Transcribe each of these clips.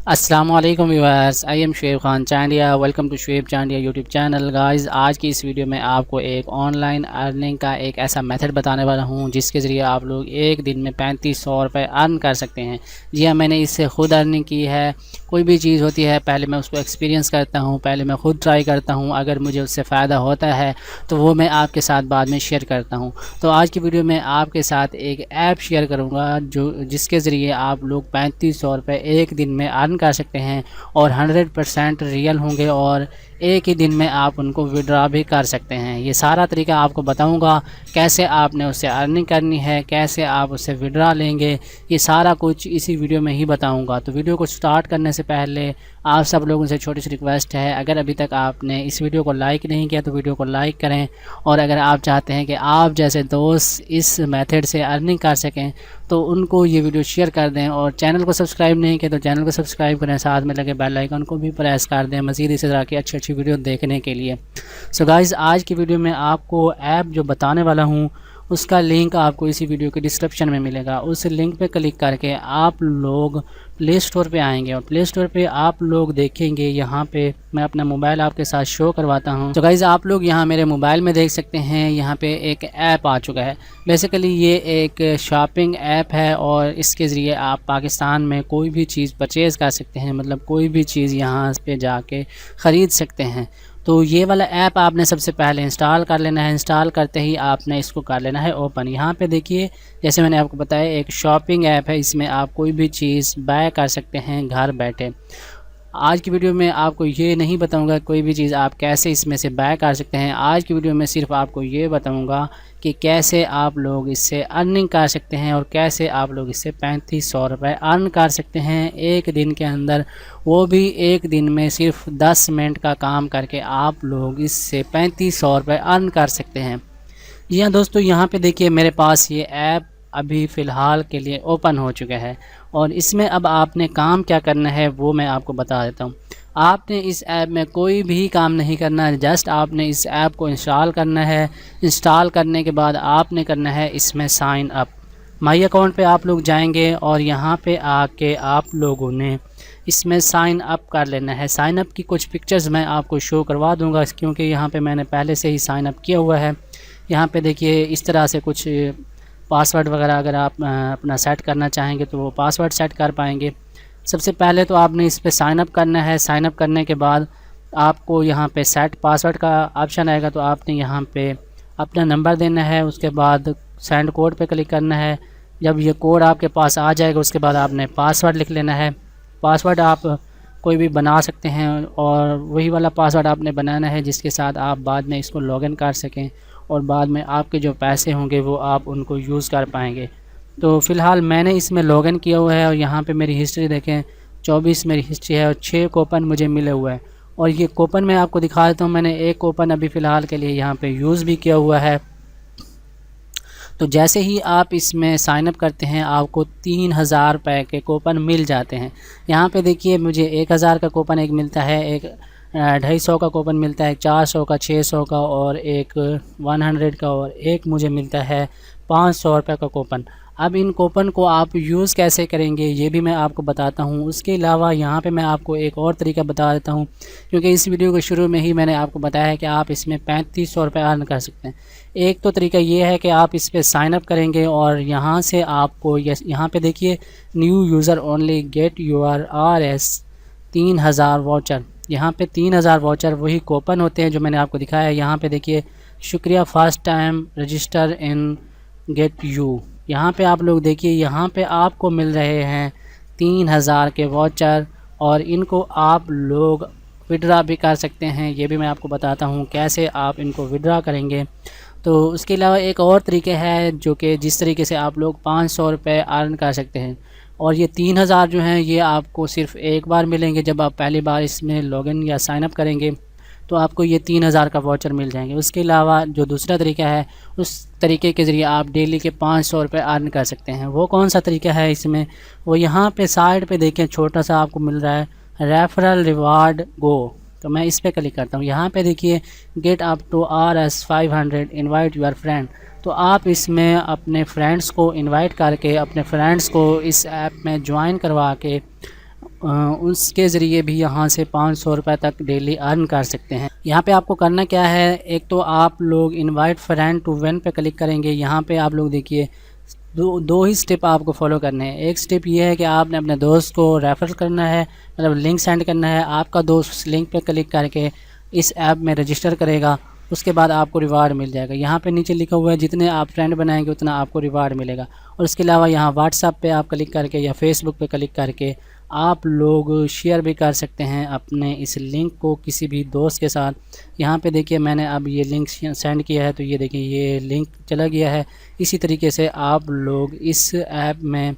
अस्सलामुअलैकुम viewers, I am Shoaib Khan Chandia. Welcome to Shoaib Chandia YouTube channel. Guys, आज की इस वीडियो में आपको एक ऑनलाइन अर्निंग का एक ऐसा मेथड बताने वाला हूं जिसके ज़रिए आप लोग एक दिन में 3500 रुपये अर्न कर सकते हैं। जी हाँ, मैंने इससे ख़ुद अर्निंग की है। कोई भी चीज़ होती है पहले मैं उसको एक्सपीरियंस करता हूँ, पहले मैं ख़ुद ट्राई करता हूँ। अगर मुझे उससे फ़ायदा होता है तो वो मैं आपके साथ बाद में शेयर करता हूँ। तो आज की वीडियो में आपके साथ एक ऐप शेयर करूँगा जिसके ज़रिए आप लोग 3500 रुपये एक दिन में अर्न कर सकते हैं और 100% रियल होंगे और एक ही दिन में आप उनको विड्रॉ भी कर सकते हैं। ये सारा तरीका आपको बताऊंगा, कैसे आपने उससे अर्निंग करनी है, कैसे आप उससे विड्रॉ लेंगे, ये सारा कुछ इसी वीडियो में ही बताऊंगा। तो वीडियो को स्टार्ट करने से पहले आप सब लोगों से छोटी सी रिक्वेस्ट है, अगर अभी तक आपने इस वीडियो को लाइक नहीं किया तो वीडियो को लाइक करें। और अगर आप चाहते हैं कि आप जैसे दोस्त इस मेथड से अर्निंग कर सकें तो उनको ये वीडियो शेयर कर दें। और चैनल को सब्सक्राइब नहीं किया तो चैनल को सब्सक्राइब करें, साथ में लगे बेल आइकन को भी प्रेस कर दें मज़ीद इस तरह की अच्छी अच्छी वीडियो देखने के लिए। सो गाइज़, आज की वीडियो में आपको ऐप जो बताने वाला हूँ उसका लिंक आपको इसी वीडियो के डिस्क्रिप्शन में मिलेगा। उस लिंक पे क्लिक करके आप लोग प्ले स्टोर पे आएंगे और प्ले स्टोर पे आप लोग देखेंगे, यहाँ पे मैं अपना मोबाइल आपके साथ शो करवाता हूँ। तो गाइज़, आप लोग यहाँ मेरे मोबाइल में देख सकते हैं, यहाँ पे एक ऐप आ चुका है। बेसिकली ये एक शॉपिंग ऐप है और इसके ज़रिए आप पाकिस्तान में कोई भी चीज़ परचेज़ कर सकते हैं, मतलब कोई भी चीज़ यहाँ पे जाके ख़रीद सकते हैं। तो ये वाला ऐप आपने सबसे पहले इंस्टॉल कर लेना है। इंस्टॉल करते ही आपने इसको कर लेना है ओपन। यहाँ पे देखिए, जैसे मैंने आपको बताया, एक शॉपिंग ऐप है। इसमें आप कोई भी चीज़ बाय कर सकते हैं घर बैठे। आज की वीडियो में आपको ये नहीं बताऊंगा कोई भी चीज़ आप कैसे इसमें से बाय कर सकते हैं। आज की वीडियो में सिर्फ आपको ये बताऊंगा कि कैसे आप लोग इससे अर्निंग कर सकते हैं और कैसे आप लोग इससे 3500 रुपये अर्न कर सकते हैं एक दिन के अंदर। वो भी एक दिन में सिर्फ 10 मिनट का काम करके आप लोग इससे 3500 रुपये अर्न कर सकते हैं। जी हाँ दोस्तों, यहाँ पे देखिए मेरे पास ये ऐप अभी फ़िलहाल के लिए ओपन हो चुका है और इसमें अब आपने काम क्या करना है वो मैं आपको बता देता हूँ। आपने इस ऐप में कोई भी काम नहीं करना है, जस्ट आपने इस ऐप को इंस्टॉल करना है। इंस्टॉल करने के बाद आपने करना है इसमें साइन अप। माई अकाउंट पे आप लोग जाएंगे और यहाँ पे आके आप लोगों ने इसमें साइन अप कर लेना है। साइन अप की कुछ पिक्चर्स मैं आपको शो करवा दूँगा क्योंकि यहाँ पे मैंने पहले से ही साइन अप किया हुआ है। यहाँ पे देखिए इस तरह से कुछ पासवर्ड वगैरह अगर आप अपना सेट करना चाहेंगे तो वो पासवर्ड सेट कर पाएंगे। सबसे पहले तो आपने इस पर साइन अप करना है। साइन अप करने के बाद आपको यहाँ पे सेट पासवर्ड का ऑप्शन आएगा, तो आपने यहाँ पे अपना नंबर देना है। उसके बाद सेंड कोड पे क्लिक करना है। जब ये कोड आपके पास आ जाएगा उसके बाद आपने पासवर्ड लिख लेना है। पासवर्ड आप कोई भी बना सकते हैं और वही वाला पासवर्ड आपने बनाना है जिसके साथ आप बाद में इसको लॉगिन कर सकें और बाद में आपके जो पैसे होंगे वो आप उनको यूज़ कर पाएंगे। तो फ़िलहाल मैंने इसमें लॉगिन किया हुआ है और यहाँ पे मेरी हिस्ट्री देखें, 24 मेरी हिस्ट्री है और 6 कूपन मुझे मिले हुए हैं। और ये कूपन मैं आपको दिखा देता हूँ। मैंने एक कूपन अभी फ़िलहाल के लिए यहाँ पे यूज़ भी किया हुआ है। तो जैसे ही आप इसमें साइन अप करते हैं आपको 3000 रुपये के कूपन मिल जाते हैं। यहाँ पे देखिए मुझे 1000 का कूपन एक मिलता है, एक 250 का कूपन मिलता है, 400 का, 600 का और एक 100 का और एक मुझे मिलता है 500 रुपये का कूपन। अब इन कूपन को आप यूज़ कैसे करेंगे ये भी मैं आपको बताता हूँ। उसके अलावा यहाँ पे मैं आपको एक और तरीका बता देता हूँ, क्योंकि इस वीडियो के शुरू में ही मैंने आपको बताया है कि आप इसमें 3500 रुपये अर्न कर सकते हैं। एक तो तरीका ये है कि आप इस पर साइन अप करेंगे और यहाँ से आपको यहाँ पे देखिए new user only get your RS 3000 voucher. यहाँ पे 3000 वाउचर वही कूपन होते हैं जो मैंने आपको दिखाया है। यहाँ पे देखिए शुक्रिया first time register in get you. यहाँ पे आप लोग देखिए, यहाँ पे आपको मिल रहे हैं 3000 के वाउचर और इनको आप लोग विड्रा भी कर सकते हैं। ये भी मैं आपको बताता हूँ कैसे आप इनको विड्रा करेंगे। तो उसके अलावा एक और तरीके है जो कि जिस तरीके से आप लोग 500 रुपये अर्न कर सकते हैं। और ये 3000 जो हैं ये आपको सिर्फ एक बार मिलेंगे। जब आप पहली बार इसमें लॉगिन या साइन अप करेंगे तो आपको ये 3000 का वाउचर मिल जाएंगे। उसके अलावा जो दूसरा तरीका है उस तरीके के ज़रिए आप डेली के 500 रुपये अर्न कर सकते हैं। वो कौन सा तरीका है इसमें, वो यहाँ पे साइड पे देखें छोटा सा आपको मिल रहा है रेफरल रिवार्ड गो। तो मैं इस पर क्लिक करता हूँ। यहाँ पे देखिए get up to RS 500 invite your friend. तो आप इसमें अपने फ्रेंड्स को इनवाइट करके अपने फ्रेंड्स को इस ऐप में ज्वाइन करवा के उसके ज़रिए भी यहाँ से 500 रुपये तक डेली अर्न कर सकते हैं। यहाँ पे आपको करना क्या है, एक तो आप लोग इनवाइट फ्रेंड टू विन पे क्लिक करेंगे। यहाँ पे आप लोग देखिए दो ही स्टेप आपको फॉलो करने हैं। एक स्टेप ये है कि आपने अपने दोस्त को रेफ़र करना है, मतलब लिंक सेंड करना है। आपका दोस्त उस लिंक पे क्लिक करके इस ऐप में रजिस्टर करेगा, उसके बाद आपको रिवार्ड मिल जाएगा। यहाँ पे नीचे लिखा हुआ है जितने आप फ्रेंड बनाएंगे उतना आपको रिवार्ड मिलेगा। और इसके अलावा यहाँ व्हाट्सएप पे आप क्लिक करके या फेसबुक पे क्लिक करके आप लोग शेयर भी कर सकते हैं अपने इस लिंक को किसी भी दोस्त के साथ। यहाँ पे देखिए मैंने अब ये लिंक सेंड किया है, तो ये देखिए ये लिंक चला गया है। इसी तरीके से आप लोग इस ऐप में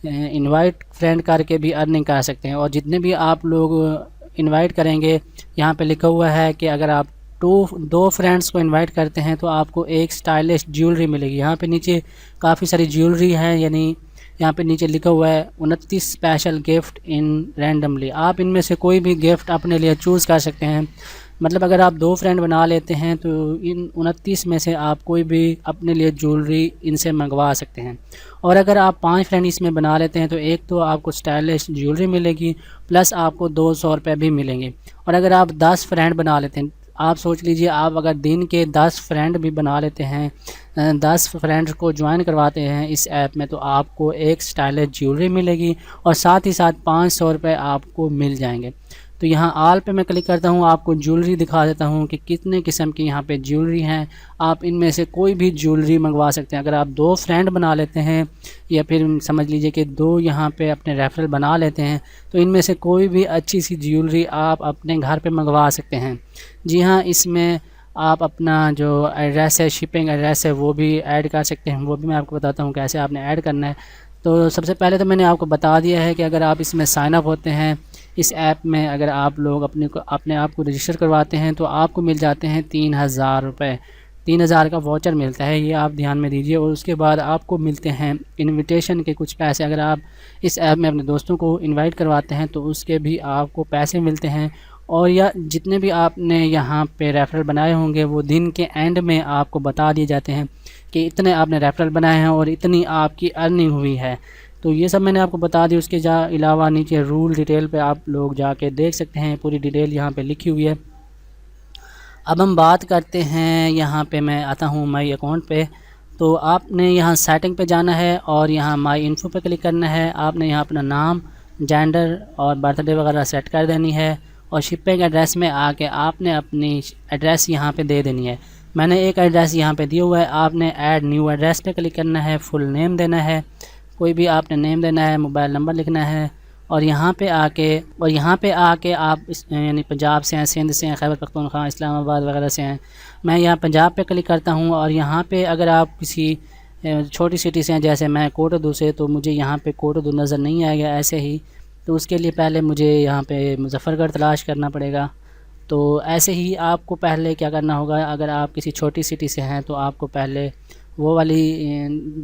इनवाइट फ्रेंड करके भी अर्निंग कर सकते हैं। और जितने भी आप लोग इनवाइट करेंगे, यहाँ पे लिखा हुआ है कि अगर आप दो फ्रेंड्स को इनवाइट करते हैं तो आपको एक स्टाइलिश ज्वेलरी मिलेगी। यहाँ पे नीचे काफ़ी सारी ज्वेलरी है, यानी यहाँ पे नीचे लिखा हुआ है 29 स्पेशल गिफ्ट इन रैंडमली। आप इनमें से कोई भी गिफ्ट अपने लिए चूज़ कर सकते हैं। मतलब अगर आप 2 फ्रेंड बना लेते हैं तो इन 29 में से आप कोई भी अपने लिए ज्वेलरी इनसे मंगवा सकते हैं। और अगर आप 5 फ्रेंड इसमें बना लेते हैं तो एक तो आपको स्टाइलिश ज्वेलरी मिलेगी, प्लस आपको 200 रुपये भी मिलेंगे। और अगर आप 10 फ्रेंड बना लेते हैं, आप सोच लीजिए आप अगर दिन के 10 फ्रेंड भी बना लेते हैं, 10 फ्रेंड्स को ज्वाइन करवाते हैं इस ऐप में, तो आपको एक स्टाइलिश ज्वेलरी मिलेगी और साथ ही साथ 500 रुपये आपको मिल जाएंगे। तो यहाँ आल पे मैं क्लिक करता हूँ, आपको ज्वेलरी दिखा देता हूँ कि कितने किस्म की यहाँ पे ज्वेलरी हैं। आप इनमें से कोई भी ज्वेलरी मंगवा सकते हैं। अगर आप 2 फ्रेंड बना लेते हैं या फिर समझ लीजिए कि 2 यहाँ पे अपने रेफरल बना लेते हैं, तो इनमें से कोई भी अच्छी सी ज्वेलरी आप अपने घर पे मंगवा सकते हैं। जी हाँ, इसमें आप अपना जो एड्रेस है, शिपिंग एड्रेस है, वो भी ऐड कर सकते हैं। वो भी मैं आपको बताता हूँ कैसे आपने ऐड करना है। तो सबसे पहले तो मैंने आपको बता दिया है कि अगर आप इसमें साइन अप होते हैं इस ऐप में, अगर आप लोग अपने आप को रजिस्टर करवाते हैं तो आपको मिल जाते हैं 3000 रुपये। 3000 का वाउचर मिलता है, ये आप ध्यान में दीजिए। और उसके बाद आपको मिलते हैं इनविटेशन के कुछ पैसे। अगर आप इस ऐप में अपने दोस्तों को इनवाइट करवाते हैं तो उसके भी आपको पैसे मिलते हैं। और या जितने भी आपने यहाँ पे रेफरल बनाए होंगे वो दिन के एंड में आपको बता दिए जाते हैं कि इतने आपने रेफरल बनाए हैं और इतनी आपकी अर्निंग हुई है। तो ये सब मैंने आपको बता दी। उसके अलावा नीचे रूल डिटेल पे आप लोग जाके देख सकते हैं, पूरी डिटेल यहाँ पे लिखी हुई है। अब हम बात करते हैं, यहाँ पे मैं आता हूँ माई अकाउंट पे। तो आपने यहाँ सेटिंग पे जाना है और यहाँ माई इन्फो पे क्लिक करना है। आपने यहाँ अपना नाम, जेंडर और बर्थडे वगैरह सेट कर देनी है। और शिपिंग एड्रेस में आके आपने अपनी एड्रेस यहाँ पे दे देनी है। मैंने एक एड्रेस यहाँ पे दिया हुआ है, आपने ऐड न्यू एड्रेस पे क्लिक करना है। फुल नेम देना है, कोई भी आपने नेम देना है, मोबाइल नंबर लिखना है। और यहाँ पे आके आप यानी पंजाब से हैं, सिंध से हैं, खैबर पख्तूनख्वा, इस्लामाबाद वगैरह से हैं। मैं यहाँ पंजाब पे क्लिक करता हूँ। और यहाँ पे अगर आप किसी छोटी सिटी से हैं, जैसे मैं कोटदू से, तो मुझे यहाँ पे कोटदू नज़र नहीं आएगा ऐसे ही। तो उसके लिए पहले मुझे यहाँ पे मुजफ्फरगढ़ तलाश करना पड़ेगा। तो ऐसे ही आपको पहले क्या करना होगा, अगर आप किसी छोटी सिटी से हैं तो आपको पहले वो वाली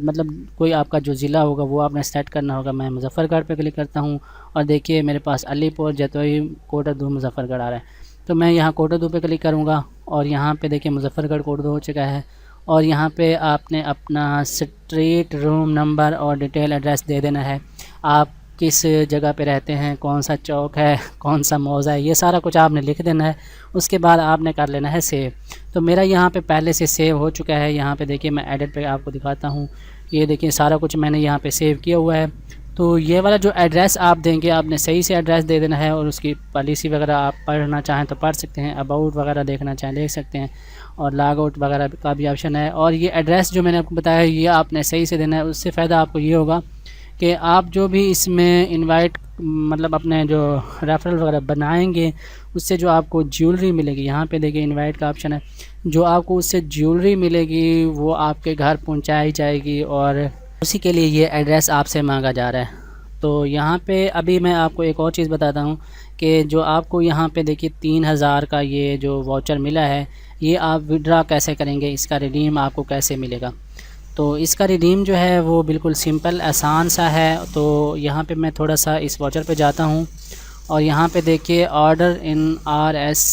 मतलब कोई आपका जो ज़िला होगा वो आपने सेट करना होगा। मैं मुजफ्फरगढ़ पे क्लिक करता हूँ और देखिए मेरे पास अलीपुर, जतोई, कोटदू, मुजफ्फरगढ़ आ रहा है। तो मैं यहाँ कोटदू पे क्लिक करूँगा और यहाँ पे देखिए मुजफ्फरगढ़ कोटदू हो चुका है। और यहाँ पे आपने अपना स्ट्रीट, रूम नंबर और डिटेल एड्रेस दे देना है। आप किस जगह पे रहते हैं, कौन सा चौक है, कौन सा मौज़ा है, ये सारा कुछ आपने लिख देना है। उसके बाद आपने कर लेना है सेव। तो मेरा यहाँ पे पहले से सेव हो चुका है। यहाँ पे देखिए मैं एडिट पे आपको दिखाता हूँ। ये देखिए सारा कुछ मैंने यहाँ पे सेव किया हुआ है। तो ये वाला जो एड्रेस आप देंगे, आपने सही से एड्रेस दे देना है। और उसकी पॉलिसी वगैरह आप पढ़ना चाहें तो पढ़ सकते हैं, अबाउट वगैरह देखना चाहें देख सकते हैं, और लॉग आउट वगैरह का भी ऑप्शन है। और ये एड्रेस जो मैंने आपको बताया ये आपने सही से देना है। उससे फ़ायदा आपको ये होगा कि आप जो भी इसमें इनवाइट मतलब अपने जो रेफरल वगैरह बनाएंगे उससे जो आपको ज्वेलरी मिलेगी, यहाँ पे देखिए इनवाइट का ऑप्शन है, जो आपको उससे ज्वेलरी मिलेगी वो आपके घर पहुँचाई जाएगी। और उसी के लिए ये एड्रेस आपसे मांगा जा रहा है। तो यहाँ पे अभी मैं आपको एक और चीज़ बताता हूँ कि जो आपको यहाँ पे देखिए 3000 का ये जो वाउचर मिला है, ये आप विड्रा कैसे करेंगे, इसका रिडीम आपको कैसे मिलेगा। तो इसका रिडीम जो है वो बिल्कुल सिंपल आसान सा है। तो यहाँ पे मैं थोड़ा सा इस वाउचर पे जाता हूँ और यहाँ पे देखिए ऑर्डर इन RS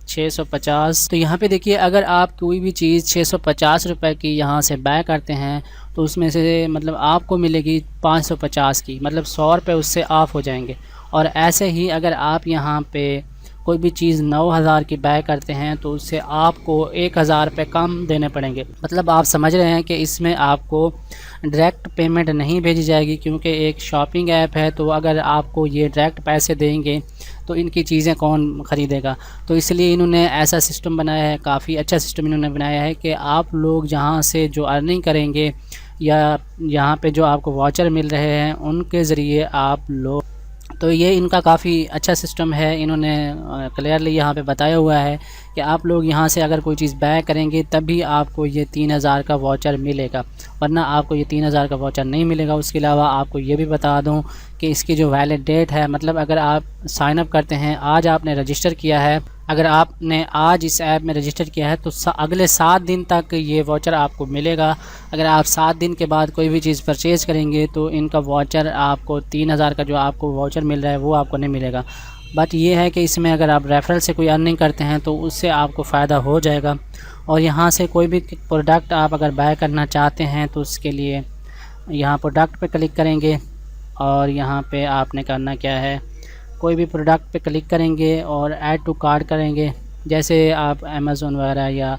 650। तो यहाँ पे देखिए अगर आप कोई भी चीज़ 650 रुपये की यहाँ से बाय करते हैं तो उसमें से मतलब आपको मिलेगी 550 की, मतलब 100 रुपये उससे ऑफ़ हो जाएंगे। और ऐसे ही अगर आप यहाँ पे कोई भी चीज़ 9000 की बाय करते हैं तो उससे आपको 1000 रुपये कम देने पड़ेंगे। मतलब आप समझ रहे हैं कि इसमें आपको डायरेक्ट पेमेंट नहीं भेजी जाएगी, क्योंकि एक शॉपिंग ऐप है। तो अगर आपको ये डायरेक्ट पैसे देंगे तो इनकी चीज़ें कौन ख़रीदेगा। तो इसलिए इन्होंने ऐसा सिस्टम बनाया है, काफ़ी अच्छा सिस्टम इन्होंने बनाया है कि आप लोग जहाँ से जो अर्निंग करेंगे या यहाँ पे जो आपको वाउचर मिल रहे हैं उनके ज़रिए आप लोग, तो ये इनका काफ़ी अच्छा सिस्टम है। इन्होंने क्लियरली यहाँ पे बताया हुआ है कि आप लोग यहाँ से अगर कोई चीज़ बाय करेंगे तभी आपको ये 3000 का वाउचर मिलेगा, वरना आपको ये 3000 का वाउचर नहीं मिलेगा। उसके अलावा आपको ये भी बता दूँ कि इसकी जो वैलिड डेट है, मतलब अगर आप साइन अप करते हैं, आज आपने रजिस्टर किया है, अगर आपने आज इस ऐप में रजिस्टर किया है तो अगले 7 दिन तक ये वाउचर आपको मिलेगा। अगर आप 7 दिन के बाद कोई भी चीज़ परचेज़ करेंगे तो इनका वाउचर आपको 3000 का जो आपको वाउचर मिल रहा है वो आपको नहीं मिलेगा। बट ये है कि इसमें अगर आप रेफरल से कोई अर्निंग करते हैं तो उससे आपको फ़ायदा हो जाएगा। और यहाँ से कोई भी प्रोडक्ट आप अगर बाय करना चाहते हैं तो उसके लिए यहाँ प्रोडक्ट पे क्लिक करेंगे और यहाँ पे आपने करना क्या है, कोई भी प्रोडक्ट पे क्लिक करेंगे और ऐड टू कार्ट करेंगे। जैसे आप अमेज़न वगैरह या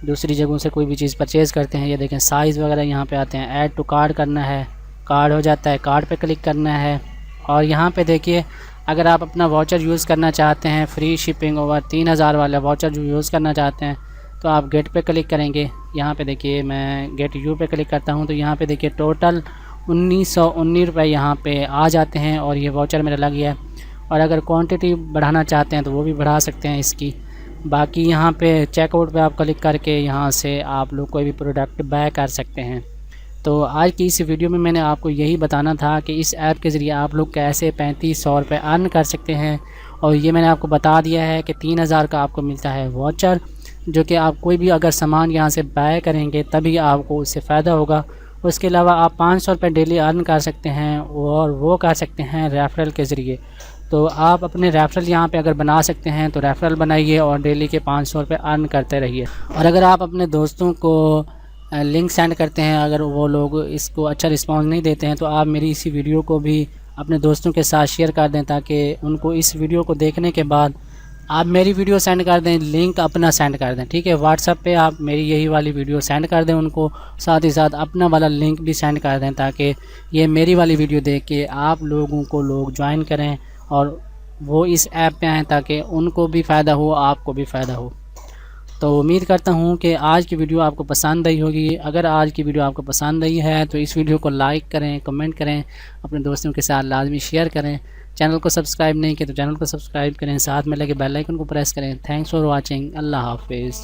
दूसरी जगहों से कोई भी चीज़ परचेज़ करते हैं, ये देखें साइज़ वगैरह यहाँ पे आते हैं, ऐड टू कार्ट करना है, कार्ड हो जाता है, कार्ड पे क्लिक करना है। और यहाँ पे देखिए अगर आप अपना वाउचर यूज़ करना चाहते हैं, फ्री शिपिंग ओवर 3000 वाला वाउचर जो यूज़ करना चाहते हैं तो आप गेट पे क्लिक करेंगे। यहाँ पे देखिए मैं गेट यू पे क्लिक करता हूँ तो यहाँ पे देखिए टोटल 1919 रुपये यहाँ पे आ जाते हैं और ये वाउचर मेरा लग गया है। और अगर क्वांटिटी बढ़ाना चाहते हैं तो वो भी बढ़ा सकते हैं इसकी। बाकी यहाँ पे चेकआउट पे आप क्लिक करके यहाँ से आप लोग कोई भी प्रोडक्ट बाय कर सकते हैं। तो आज की इस वीडियो में मैंने आपको यही बताना था कि इस ऐप के ज़रिए आप लोग कैसे 3500 रुपये अर्न कर सकते हैं। और ये मैंने आपको बता दिया है कि 3000 का आपको मिलता है वाउचर, जो कि आप कोई भी अगर सामान यहाँ से बाय करेंगे तभी आपको उससे फ़ायदा होगा। उसके अलावा आप 500 रुपये डेली अर्न कर सकते हैं और वो कर सकते हैं रेफरल के ज़रिए। तो आप अपने रेफरल यहाँ पे अगर बना सकते हैं तो रेफरल बनाइए और डेली के 500 रुपये अर्न करते रहिए। और अगर आप अपने दोस्तों को लिंक सेंड करते हैं, अगर वो लोग इसको अच्छा रिस्पांस नहीं देते हैं तो आप मेरी इसी वीडियो को भी अपने दोस्तों के साथ शेयर कर दें, ताकि उनको इस वीडियो को देखने के बाद आप मेरी वीडियो सेंड कर दें, लिंक अपना सेंड कर दें। ठीक है, व्हाट्सएप पे आप मेरी यही वाली वीडियो सेंड कर दें उनको, साथ ही साथ अपना वाला लिंक भी सेंड कर दें, ताकि ये मेरी वाली वीडियो देख के आप लोगों को लोग ज्वाइन करें और वो इस ऐप पे आएँ, ताकि उनको भी फ़ायदा हो, आपको भी फ़ायदा हो। तो उम्मीद करता हूँ कि आज की वीडियो आपको पसंद आई होगी। अगर आज की वीडियो आपको पसंद आई है तो इस वीडियो को लाइक करें, कमेंट करें, अपने दोस्तों के साथ लाजमी शेयर करें। चैनल को सब्सक्राइब नहीं किया तो चैनल को सब्सक्राइब करें, साथ में लगे बेल आइकन को प्रेस करें। Thanks for watching. अल्लाह हाफिज़।